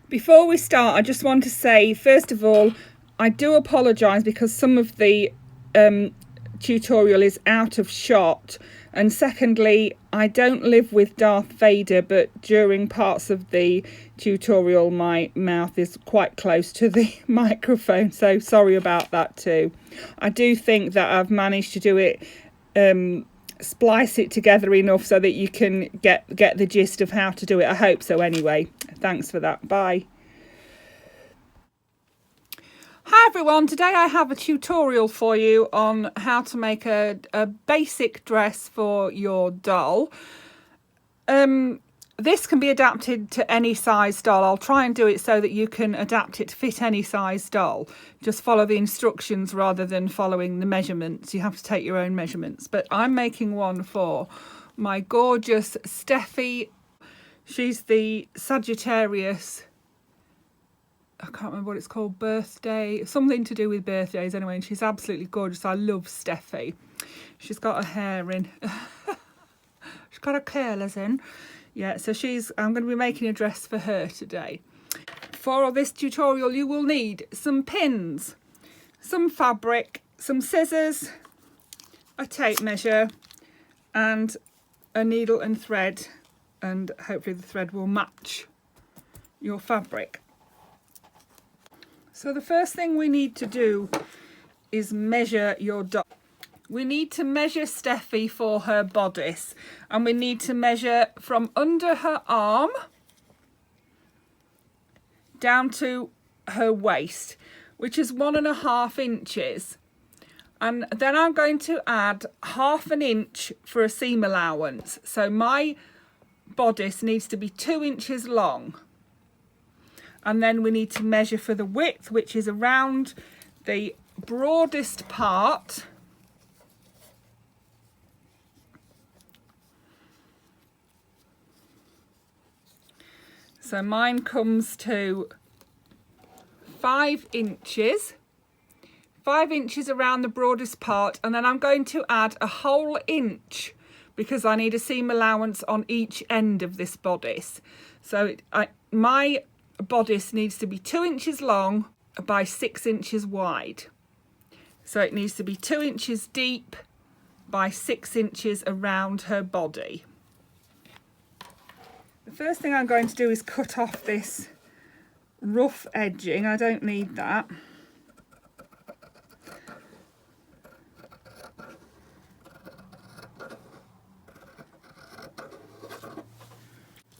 Before we start, I just want to say, first of all, I do apologise because some of the tutorial is out of shot, and secondly, I don't live with Darth Vader, but during parts of the tutorial my mouth is quite close to the microphone, so sorry about that too. I do think that I've managed to do it, splice it together enough so that you can get the gist of how to do it. I hope so anyway. Thanks for that. Bye. Hi everyone, today I have a tutorial for you on how to make a basic dress for your doll. This can be adapted to any size doll. I'll try and do it so that you can adapt it to fit any size doll. Just follow the instructions rather than following the measurements. You have to take your own measurements. But I'm making one for my gorgeous Steffi. She's the Sagittarius, I can't remember what it's called, birthday, something to do with birthdays anyway, and she's absolutely gorgeous. I love Steffi. She's got her hair in. She's got her curlers in. Yeah, so I'm going to be making a dress for her today. For this tutorial, you will need some pins, some fabric, some scissors, a tape measure, and a needle and thread, and hopefully the thread will match your fabric. So the first thing we need to do is measure your doll. We need to measure Steffi for her bodice, and we need to measure from under her arm down to her waist, which is 1.5 inches. And then I'm going to add 1/2 inch for a seam allowance. So my bodice needs to be 2 inches long. And then we need to measure for the width, which is around the broadest part. So mine comes to 5 inches. 5 inches around the broadest part, and then I'm going to add a whole inch because I need a seam allowance on each end of this bodice. So my bodice needs to be 2 inches long by 6 inches wide. So it needs to be 2 inches deep by 6 inches around her body. The first thing I'm going to do is cut off this rough edging. I don't need that.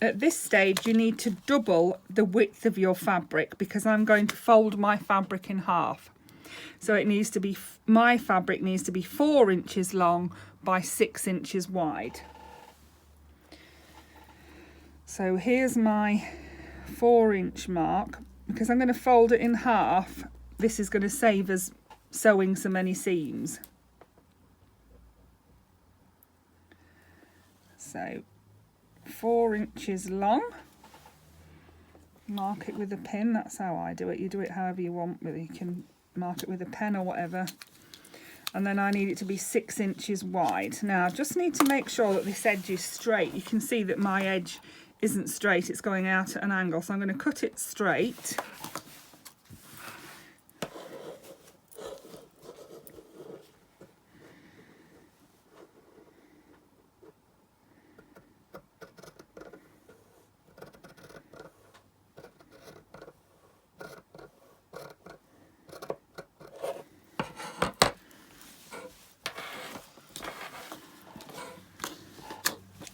At this stage, you need to double the width of your fabric because I'm going to fold my fabric in half. So it needs to be, my fabric needs to be 4 inches long by 6 inches wide. So here's my 4-inch mark. Because I'm going to fold it in half, this is going to save us sewing so many seams. So 4 inches long, mark it with a pin. That's how I do it. You do it however you want, but you can mark it with a pen or whatever. And then I need it to be 6 inches wide. Now I just need to make sure that this edge is straight. You can see that my edge isn't straight, it's going out at an angle, so I'm going to cut it straight.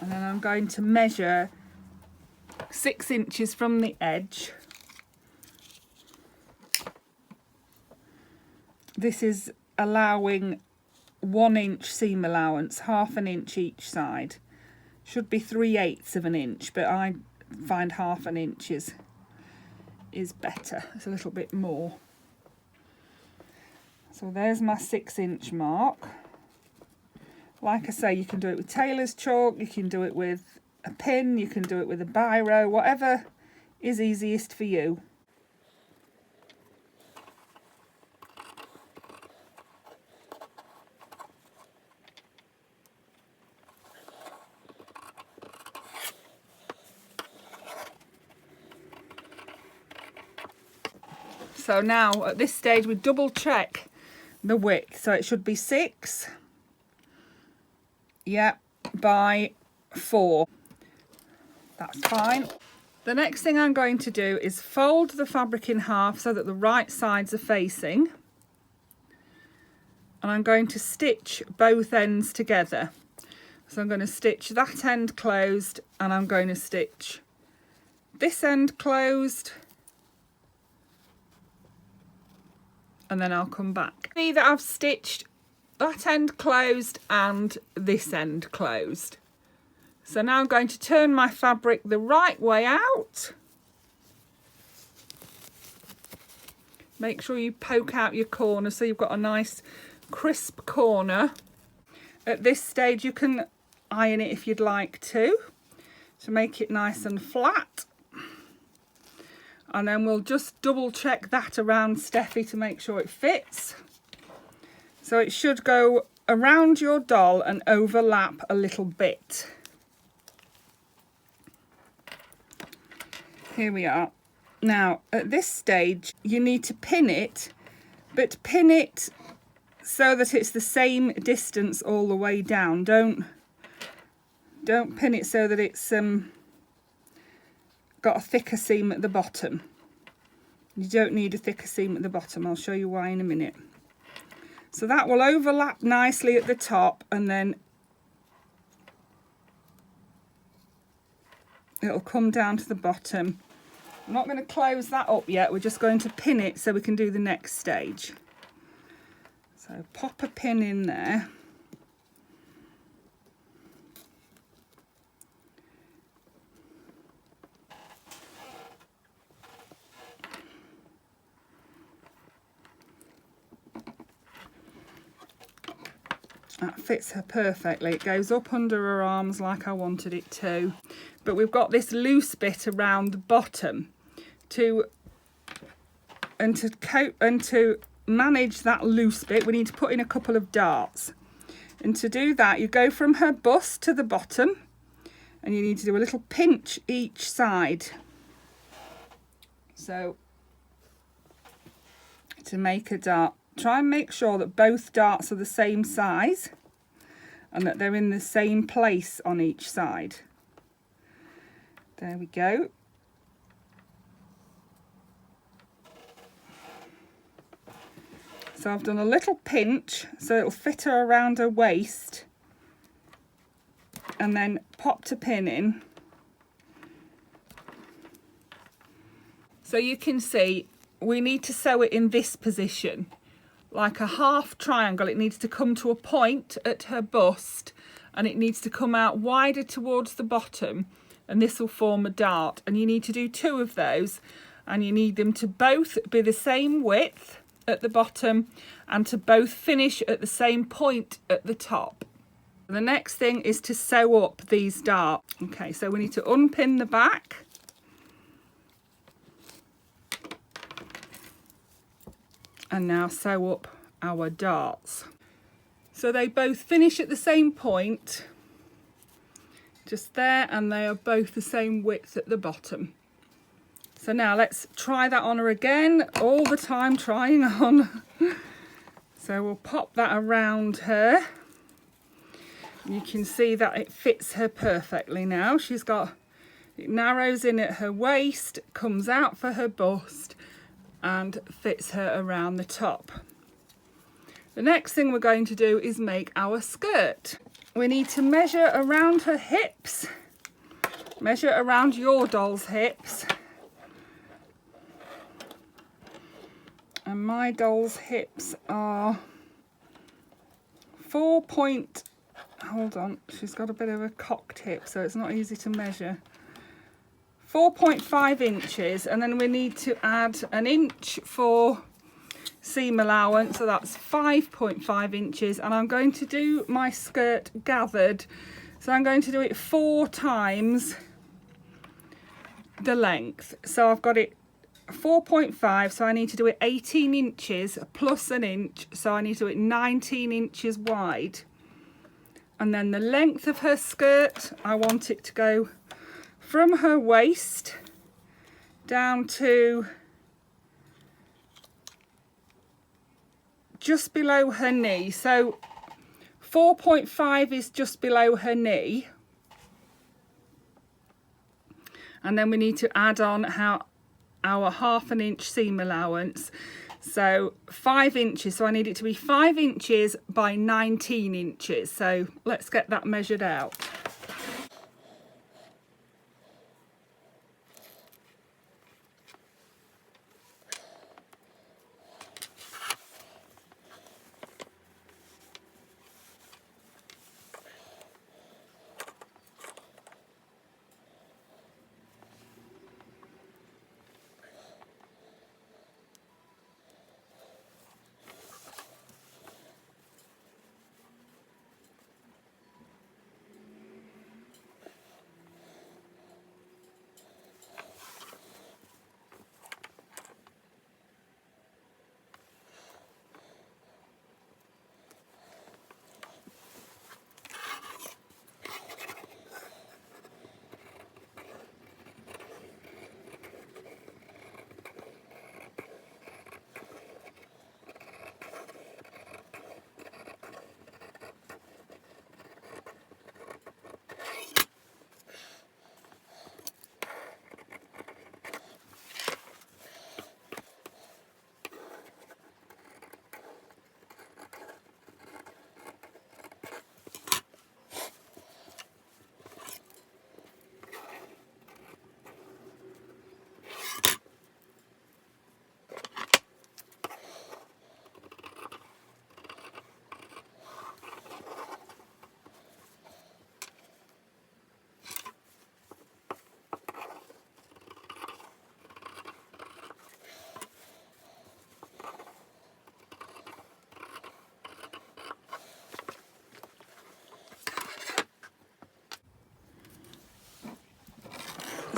And then I'm going to measure 6 inches from the edge. This is allowing 1 inch seam allowance, 1/2 inch each side. Should be 3/8 of an inch, but I find 1/2 inch is better. It's a little bit more. So there's my 6 inch mark. Like I say, you can do it with tailor's chalk, you can do it with a pin, you can do it with a biro, whatever is easiest for you. So now at this stage we double check the width. So it should be 6, yeah, by 4. That's fine. The next thing I'm going to do is fold the fabric in half so that the right sides are facing. And I'm going to stitch both ends together. So I'm going to stitch that end closed and I'm going to stitch this end closed. And then I'll come back. See that I've stitched that end closed and this end closed. So now I'm going to turn my fabric the right way out. Make sure you poke out your corner so you've got a nice crisp corner. At this stage you can iron it if you'd like to make it nice and flat. And then we'll just double check that around Steffi to make sure it fits. So it should go around your doll and overlap a little bit. Here we are. Now at this stage you need to pin it, but pin it so that it's the same distance all the way down. Don't pin it so that it's got a thicker seam at the bottom. You don't need a thicker seam at the bottom. I'll show you why in a minute. So that will overlap nicely at the top and then it'll come down to the bottom. I'm not going to close that up yet. We're just going to pin it so we can do the next stage. So pop a pin in there. That fits her perfectly. It goes up under her arms like I wanted it to. But we've got this loose bit around the bottom to manage that loose bit. We need to put in a couple of darts. And to do that, you go from her bust to the bottom and you need to do a little pinch each side. So to make a dart, try and make sure that both darts are the same size and that they're in the same place on each side. There we go. So I've done a little pinch so it'll fit her around her waist and then popped a pin in. So you can see we need to sew it in this position. Like a half triangle, it needs to come to a point at her bust and it needs to come out wider towards the bottom and this will form a dart, and you need to do 2 of those and you need them to both be the same width at the bottom and to both finish at the same point at the top. The next thing is to sew up these darts. Okay, so we need to unpin the back. And now sew up our darts. So they both finish at the same point, just there, and they are both the same width at the bottom. So now let's try that on her again, all the time trying on. So we'll pop that around her. You can see that it fits her perfectly now. She's got, it narrows in at her waist, comes out for her bust, and fits her around the top. The next thing we're going to do is make our skirt. We need to measure around her hips, measure around your doll's hips. And my doll's hips are hold on, she's got a bit of a cocked hip, so it's not easy to measure. 4.5 inches, and then we need to add an inch for seam allowance, so that's 5.5 inches. And I'm going to do my skirt gathered, so I'm going to do it 4 times the length. So I've got it 4.5, so I need to do it 18 inches plus an inch, so I need to do it 19 inches wide. And then the length of her skirt, I want it to go from her waist down to just below her knee. So 4.5 is just below her knee. And then we need to add on our 1/2 inch seam allowance. So 5 inches. So I need it to be 5 inches by 19 inches. So let's get that measured out.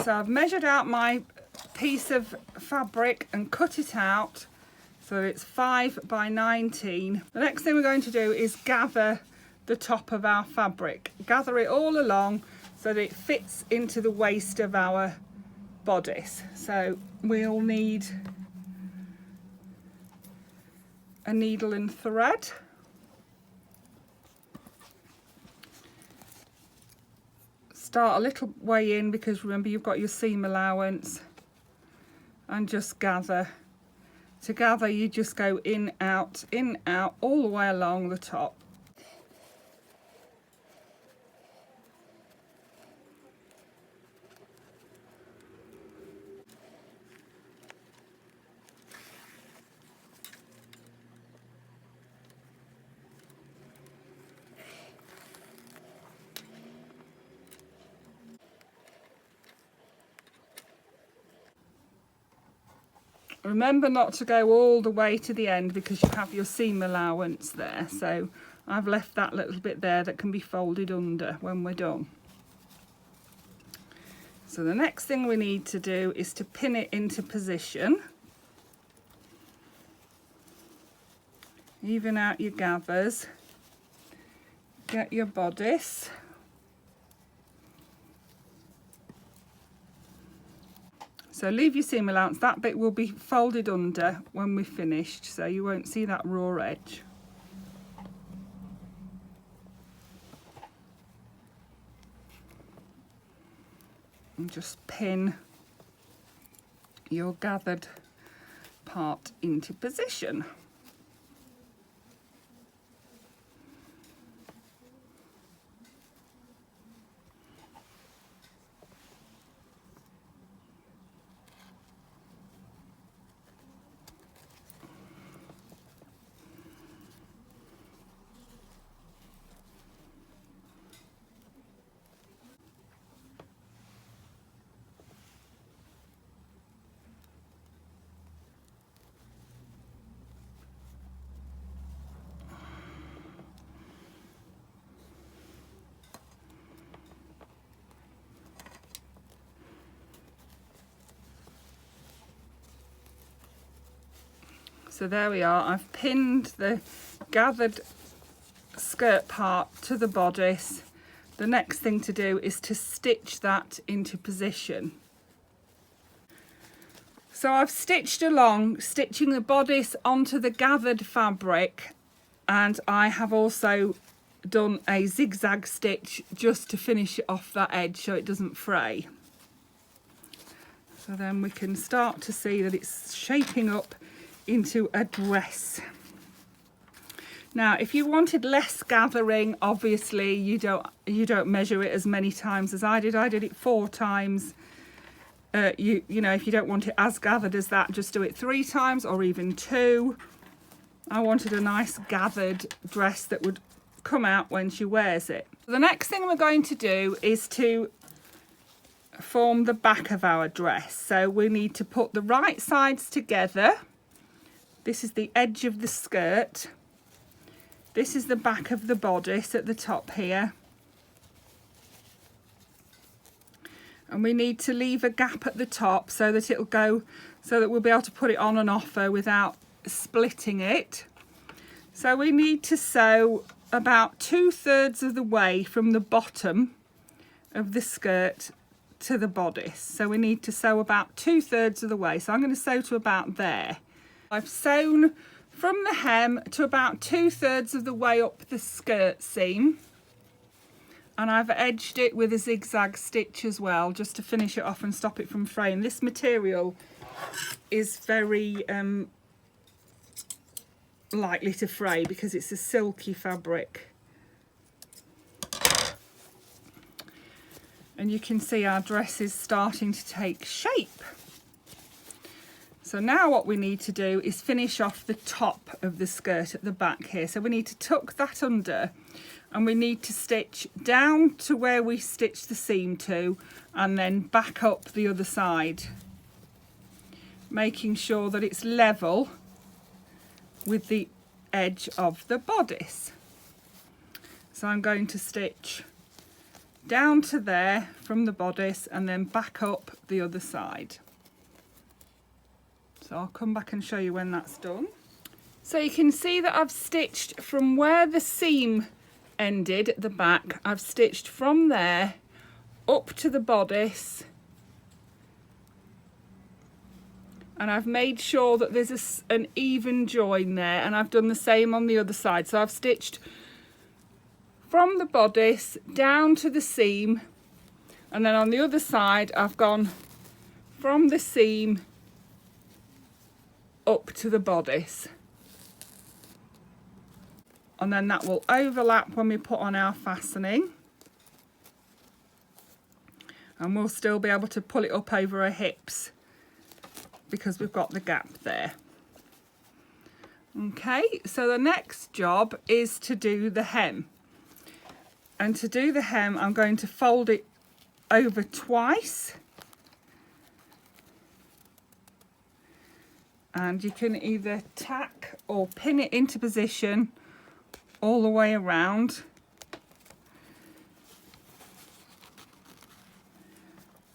So I've measured out my piece of fabric and cut it out so it's 5 by 19. The next thing we're going to do is gather the top of our fabric. Gather it all along so that it fits into the waist of our bodice. So we'll need a needle and thread. Start a little way in because remember you've got your seam allowance, and just gather. To gather you just go in, out, all the way along the top. Remember not to go all the way to the end because you have your seam allowance there. So I've left that little bit there that can be folded under when we're done. So the next thing we need to do is to pin it into position. Even out your gathers. Get your bodice. So leave your seam allowance, that bit will be folded under when we're finished, so you won't see that raw edge. And just pin your gathered part into position. So there we are, I've pinned the gathered skirt part to the bodice. The next thing to do is to stitch that into position. So I've stitched along, stitching the bodice onto the gathered fabric, and I have also done a zigzag stitch just to finish it off that edge so it doesn't fray. So then we can start to see that it's shaping up into a dress. Now, if you wanted less gathering, obviously you don't measure it as many times as I did. I did it 4 times. You know, if you don't want it as gathered as that, just do it 3 times or even 2. I wanted a nice gathered dress that would come out when she wears it. The next thing we're going to do is to form the back of our dress. So we need to put the right sides together. This is the edge of the skirt. This is the back of the bodice at the top here. And we need to leave a gap at the top so that it'll go, so that we'll be able to put it on and off her without splitting it. So we need to sew about 2/3 of the way from the bottom of the skirt to the bodice. So we need to sew about 2/3 of the way. So I'm going to sew to about there. I've sewn from the hem to about 2/3 of the way up the skirt seam, and I've edged it with a zigzag stitch as well, just to finish it off and stop it from fraying. This material is very likely to fray because it's a silky fabric. And you can see our dress is starting to take shape. So now what we need to do is finish off the top of the skirt at the back here. So we need to tuck that under, and we need to stitch down to where we stitched the seam to, and then back up the other side, making sure that it's level with the edge of the bodice. So I'm going to stitch down to there from the bodice and then back up the other side. So I'll come back and show you when that's done. So you can see that I've stitched from where the seam ended at the back. I've stitched from there up to the bodice, and I've made sure that there's an even join there, and I've done the same on the other side. So I've stitched from the bodice down to the seam, and then on the other side I've gone from the seam up to the bodice, and then that will overlap when we put on our fastening, and we'll still be able to pull it up over her hips because we've got the gap there. Okay, so the next job is to do the hem, and to do the hem I'm going to fold it over twice, and you can either tack or pin it into position all the way around.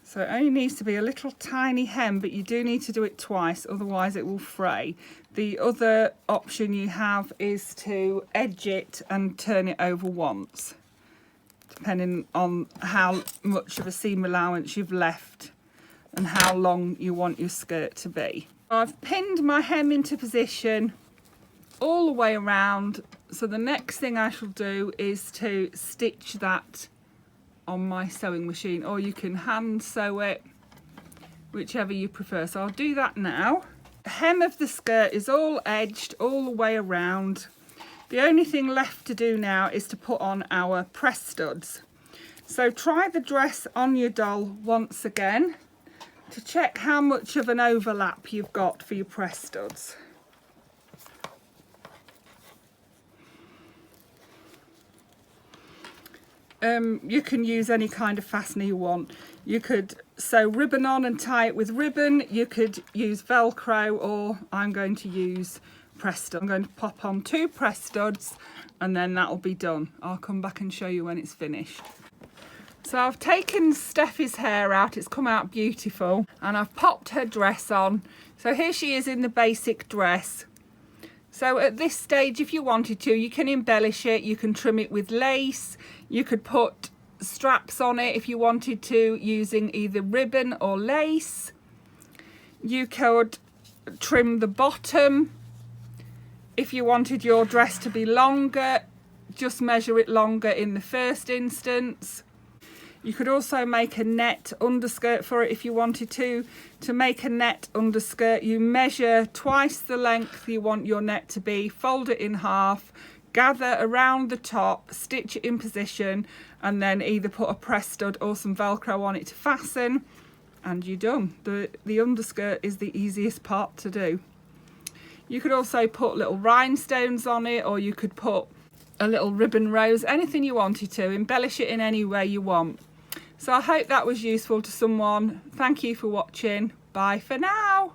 So it only needs to be a little tiny hem, but you do need to do it twice, otherwise it will fray. The other option you have is to edge it and turn it over once, depending on how much of a seam allowance you've left and how long you want your skirt to be. I've pinned my hem into position all the way around, so the next thing I shall do is to stitch that on my sewing machine, or you can hand sew it, whichever you prefer. So I'll do that now. The hem of the skirt is all edged all the way around. The only thing left to do now is to put on our press studs. So try the dress on your doll once again to check how much of an overlap you've got for your press studs. You can use any kind of fastener you want. You could sew ribbon on and tie it with ribbon. You could use Velcro, or I'm going to use press studs. I'm going to pop on 2 press studs and then that'll be done. I'll come back and show you when it's finished. So I've taken Steffi's hair out, it's come out beautiful, and I've popped her dress on. So here she is in the basic dress. So at this stage, if you wanted to, you can embellish it, you can trim it with lace, you could put straps on it if you wanted to, using either ribbon or lace. You could trim the bottom. If you wanted your dress to be longer, just measure it longer in the first instance. You could also make a net underskirt for it if you wanted to. To make a net underskirt, you measure twice the length you want your net to be, fold it in half, gather around the top, stitch it in position, and then either put a press stud or some Velcro on it to fasten, and you're done. The underskirt is the easiest part to do. You could also put little rhinestones on it, or you could put a little ribbon rose, anything you wanted to, embellish it in any way you want. So I hope that was useful to someone. Thank you for watching. Bye for now.